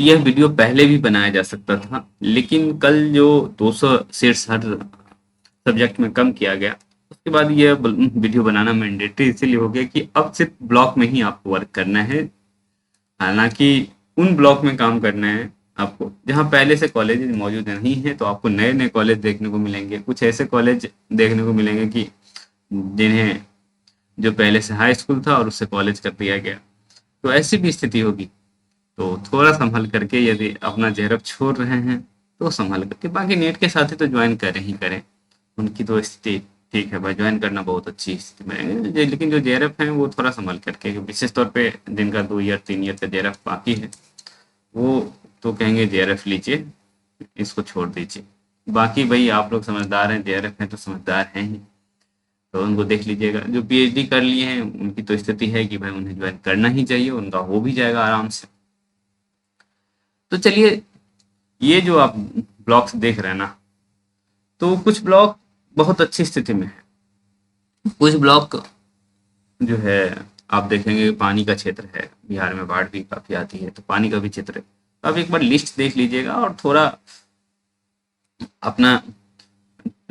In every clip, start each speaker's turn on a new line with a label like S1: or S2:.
S1: यह वीडियो पहले भी बनाया जा सकता था, लेकिन कल जो 200 सीट्स हर सब्जेक्ट में कम किया गया, उसके बाद यह वीडियो बनाना मैंडेटरी इसीलिए हो गया कि अब सिर्फ ब्लॉक में ही आपको वर्क करना है। हालांकि उन ब्लॉक में काम करना है आपको जहाँ पहले से कॉलेज मौजूद नहीं है, तो आपको नए नए कॉलेज देखने को मिलेंगे। कुछ ऐसे कॉलेज देखने को मिलेंगे कि जिन्हें जो पहले से हाई स्कूल था और उससे कॉलेज कर दिया गया, तो ऐसी भी स्थिति होगी। तो थोड़ा संभल करके यदि अपना जहरफ छोड़ रहे हैं तो संभल करके, बाकी नेट के साथ ही तो ज्वाइन करें ही करें। उनकी तो स्थिति ठीक है भाई, ज्वाइन करना बहुत अच्छी स्थिति में है। लेकिन जो जेआरएफ है वो थोड़ा संभल करके, विशेष तौर पे जिनका 2 ईयर 3 ईयर का जेआरएफ बाकी है, वो तो कहेंगे जेआरएफ लीजिए, इसको छोड़ दीजिए। बाकी भाई आप लोग समझदार हैं, जेआरएफ हैं तो समझदार हैं ही, तो उनको देख लीजिएगा। जो पीएचडी कर लिए हैं उनकी तो स्थिति है कि भाई उन्हें ज्वाइन करना ही चाहिए, उनका हो भी जाएगा आराम से। तो चलिए, ये जो आप ब्लॉक्स देख रहे हैं ना, तो कुछ ब्लॉक बहुत अच्छी स्थिति में है, कुछ ब्लॉक जो है आप देखेंगे पानी का क्षेत्र है, बिहार में बाढ़ भी काफी आती है, तो पानी का भी क्षेत्र है। तो आप एक बार लिस्ट देख लीजिएगा और थोड़ा अपना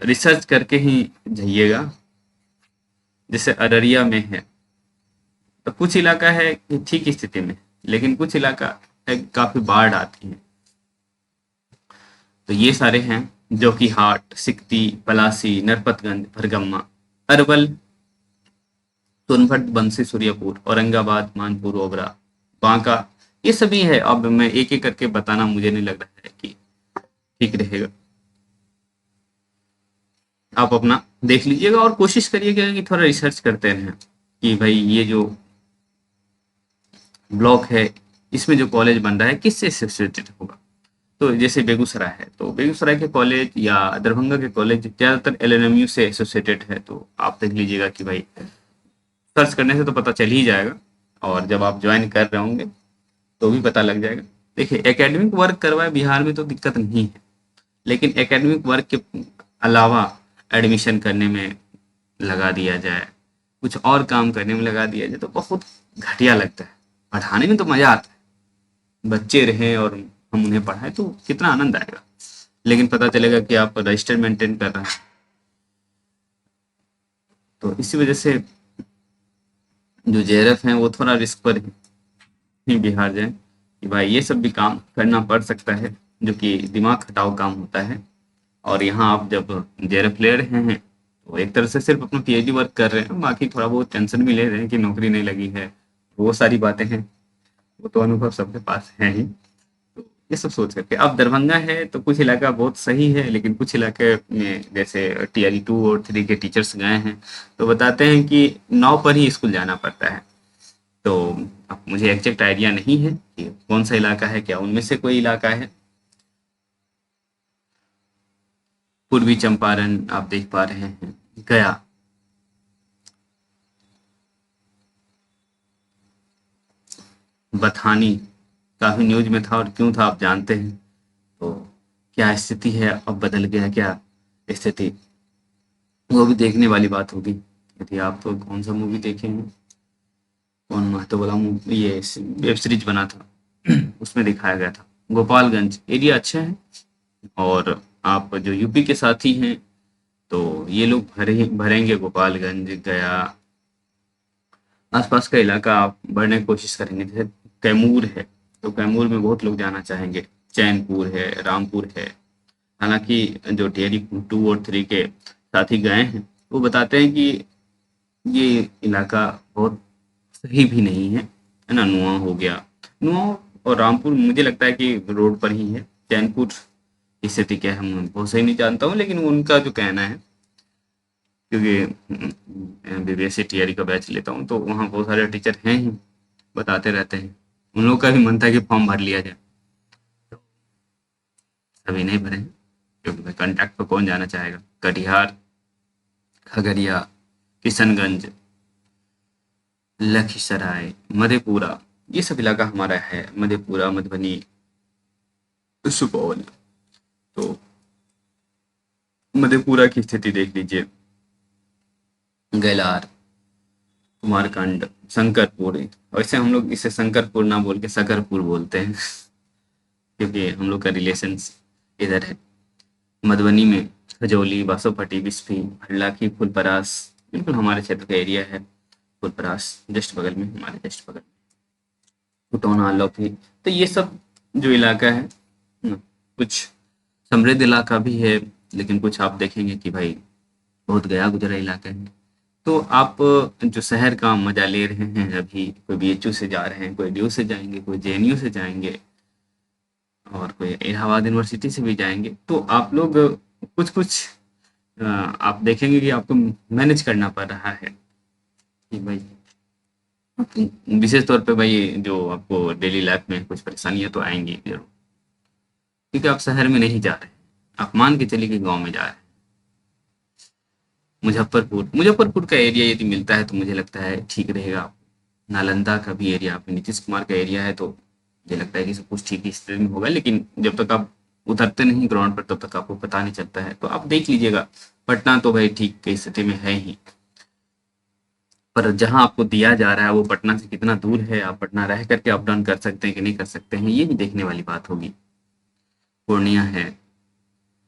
S1: रिसर्च करके ही जाइएगा। जैसे अररिया में है, तो कुछ इलाका है कि ठीक स्थिति में, लेकिन कुछ इलाका है काफी बाढ़ आती है। तो ये सारे हैं, जो कि हाट, सिकटी, पलासी, नरपतगंज, भरगम्मा, अरवल, सोनभद्र, बंसी, सूर्यपुर, औरंगाबाद, मानपुर, ओबरा, बांका, ये सभी है। अब मैं एक एक करके बताना मुझे नहीं लग रहा है कि ठीक रहेगा। आप अपना देख लीजिएगा और कोशिश करिएगा कि थोड़ा रिसर्च करते रहें कि भाई ये जो ब्लॉक है, इसमें जो कॉलेज बन रहा है किससे एसोसिएटेड होगा। तो जैसे बेगूसराय है, तो बेगूसराय के कॉलेज या दरभंगा के कॉलेज ज़्यादातर एलएनएमयू से एसोसिएटेड है, तो आप देख लीजिएगा कि भाई सर्च करने से तो पता चल ही जाएगा, और जब आप ज्वाइन कर रहे होंगे तो भी पता लग जाएगा। देखिए, एकेडमिक वर्क करवाए बिहार में तो दिक्कत नहीं है, लेकिन एकेडमिक वर्क के अलावा एडमिशन करने में लगा दिया जाए, कुछ और काम करने में लगा दिया जाए, तो बहुत घटिया लगता है। पढ़ाने में तो मजा आता है, बच्चे रहें और हम उन्हें पढ़ाएं तो कितना आनंद आएगा, लेकिन पता चलेगा कि आप रजिस्टर मेंटेन कर रहे हैं। तो इसी वजह से जो जेआरएफ हैं वो थोड़ा रिस्क पर ही बिहार जाए कि भाई ये सब भी काम करना पड़ सकता है, जो कि दिमाग खटाऊ काम होता है। और यहाँ आप जब जेआरएफ ले रहे हैं तो एक तरह से सिर्फ अपना पीएचडी वर्क कर रहे हैं, बाकी थोड़ा बहुत टेंशन भी ले रहे हैं कि नौकरी नहीं लगी है, वो सारी बातें हैं, वो तो अनुभव सबके पास है ही। तो ये सब सोच करके, अब दरभंगा है तो कुछ इलाका बहुत सही है, लेकिन कुछ इलाके में जैसे टीआरई 2 और 3 के टीचर्स गए हैं तो बताते हैं कि नाव पर ही स्कूल जाना पड़ता है। तो अब मुझे एग्जैक्ट आइडिया नहीं है कि कौन सा इलाका है, क्या उनमें से कोई इलाका है। पूर्वी चंपारण आप देख पा रहे हैं, गया, बथानी, काफी न्यूज में था, और क्यों था आप जानते हैं। तो क्या स्थिति है, अब बदल गया क्या स्थिति, वो भी देखने वाली बात होगी। यदि आप तो कौन सा मूवी देखे हैं, कौन महतो वाला मूवी, ये वेब सीरीज बना था उसमें दिखाया गया था। गोपालगंज एरिया अच्छा है, और आप जो यूपी के साथी हैं तो ये लोग भरेंगे गोपालगंज, गया, आसपास का इलाका आप बढ़ने की कोशिश करेंगे। जैसे कैमूर है, तो कैमूर में बहुत लोग जाना चाहेंगे, चैनपुर है, रामपुर है। हालांकि जो टीआरई 2 और 3 के साथी गए हैं वो बताते हैं कि ये इलाका बहुत सही भी नहीं है ना। नुआ हो गया, नुआ और रामपुर मुझे लगता है कि रोड पर ही है। चैनपुर की स्थिति क्या है हम बहुत सही नहीं जानता हूँ, लेकिन उनका जो कहना है, क्योंकि बीबीएससी टीआरई का बैच लेता हूँ तो वहाँ बहुत सारे टीचर हैं ही, बताते रहते हैं। उन लोगों का भी मन था कि फॉर्म भर लिया जाए, तो सभी नहीं भरे हैं, क्योंकि भाई कॉन्ट्रैक्ट पर कौन जाना चाहेगा। कटिहार, खगड़िया, किशनगंज, लखीसराय, मधेपुरा, ये सब इलाका हमारा है। मधेपुरा, मधुबनी, सुपौल, तो मधेपुरा की स्थिति देख लीजिए, गैलार, कुमारखंड, शंकरपुर। वैसे हम लोग इसे शंकरपुर ना बोल के शकरपुर बोलते हैं क्योंकि हम लोग का रिलेशन इधर है। मधुबनी में खजौली, बासोपट्टी, बिस्फी, हल्लाकी, फुलपरास, बिल्कुल हमारे क्षेत्र का एरिया है। फुलपरास जस्ट बगल में, हमारे जस्ट बगल में कुटौना, लौकी। तो ये सब जो इलाका है न, कुछ समृद्ध इलाका भी है, लेकिन कुछ आप देखेंगे कि भाई बहुत गया गुजरा इलाका है। तो आप जो शहर का मजा ले रहे हैं अभी, कोई बीएचयू से जा रहे हैं, कोई डीयू से जाएंगे, कोई जेएनयू से जाएंगे, और कोई इलाहाबाद यूनिवर्सिटी से भी जाएंगे, तो आप लोग कुछ कुछ आप देखेंगे कि आपको मैनेज करना पड़ रहा है कि भाई विशेष तौर पे भाई जो आपको डेली लाइफ में कुछ परेशानियां तो आएंगी जरूर, क्योंकि आप शहर में नहीं जा रहे हैं, आप मान के चलिए कि गांव में जा रहे हैं। मुजफ्फरपुर का एरिया यदि मिलता है तो मुझे लगता है ठीक रहेगा। नालंदा का भी एरिया, आप नीतीश कुमार का एरिया है, तो मुझे लगता है कि सब कुछ ठीक ही स्थिति में होगा, लेकिन जब तक आप उतरते नहीं ग्राउंड पर तब तक आपको पता नहीं चलता है। तो आप देख लीजिएगा, पटना तो भाई ठीक की स्थिति में है ही, पर जहां आपको दिया जा रहा है वो पटना से कितना दूर है, आप पटना रह करके अप डाउन कर सकते हैं कि नहीं कर सकते हैं, ये भी देखने वाली बात होगी। पूर्णिया है,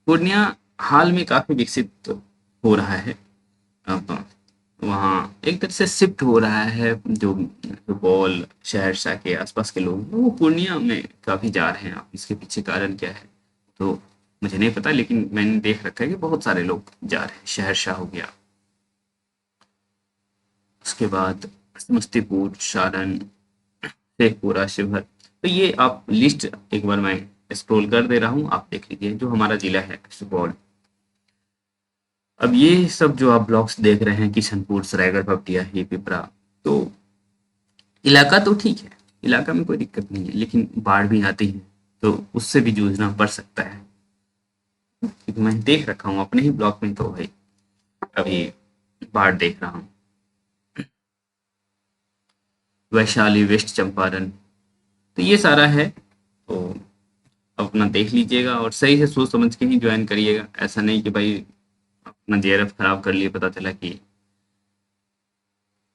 S1: पूर्णिया हाल में काफी विकसित हो रहा है। अब वहाँ एक तरह से शिफ्ट हो रहा है, जो सुपौल शहरसा के आसपास के लोग हैं, वो पूर्णिया में काफी जा रहे हैं। अब इसके पीछे कारण क्या है तो मुझे नहीं पता, लेकिन मैंने देख रखा है कि बहुत सारे लोग जा रहे हैं। शहरसा हो गया, उसके बाद समस्तीपुर, सारण, शेखपुरा, शिवहर। तो ये आप लिस्ट एक बार मैं स्क्रॉल कर दे रहा हूँ, आप देख लीजिए जो हमारा जिला है सुपौल। अब ये सब जो आप ब्लॉक्स देख रहे हैं, किशनपुर, सरायगढ़, पटिया, ही पिपरा, तो इलाका तो ठीक है, इलाका में कोई दिक्कत नहीं है, लेकिन बाढ़ भी आती है तो उससे भी जूझना पड़ सकता है। क्योंकि मैं देख रखा हूँ अपने ही ब्लॉक में, तो भाई अभी बाढ़ देख रहा हूँ। वैशाली, वेस्ट चंपारण, तो ये सारा है, तो अपना देख लीजिएगा और सही से सोच समझ के ही ज्वाइन करिएगा। ऐसा नहीं कि भाई अपना जेआरएफ खराब कर लिए, पता चला कि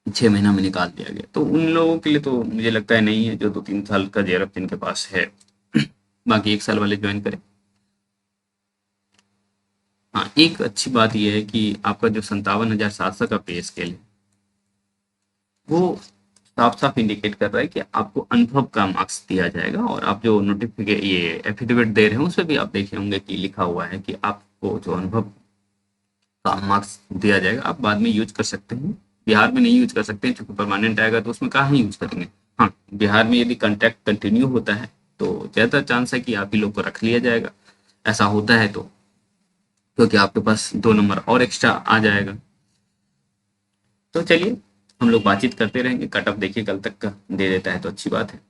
S1: 6 महीना में निकाल दिया गया, तो उन लोगों के लिए तो मुझे लगता है नहीं है, जो 2-3 साल का जेआरएफ जिनके पास है। बाकी 1 साल वाले ज्वाइन करें। हाँ, एक अच्छी बात यह है कि आपका जो 57,700 का पे स्केल है, वो साफ साफ इंडिकेट कर रहा है कि आपको अनुभव का मार्क्स दिया जाएगा। और आप जो नोटिफिकेट ये एफिडेविट दे रहे हैं उसमें भी आप देखे होंगे कि लिखा हुआ है कि आपको जो अनुभव का मार्क्स दिया जाएगा, आप बाद में यूज कर सकते हैं। बिहार में नहीं यूज कर सकते हैं क्योंकि परमानेंट आएगा, तो उसमें कहाँ यूज करेंगे। हाँ, बिहार में यदि कॉन्ट्रैक्ट कंटिन्यू होता है तो ज़्यादा चांस है कि आप ही लोग को रख लिया जाएगा। ऐसा होता है तो, क्योंकि आपके पास 2 नंबर और एक्स्ट्रा आ जाएगा। तो चलिए हम लोग बातचीत करते रहेंगे, कट ऑफ देखिए कल तक का दे देता है तो अच्छी बात है।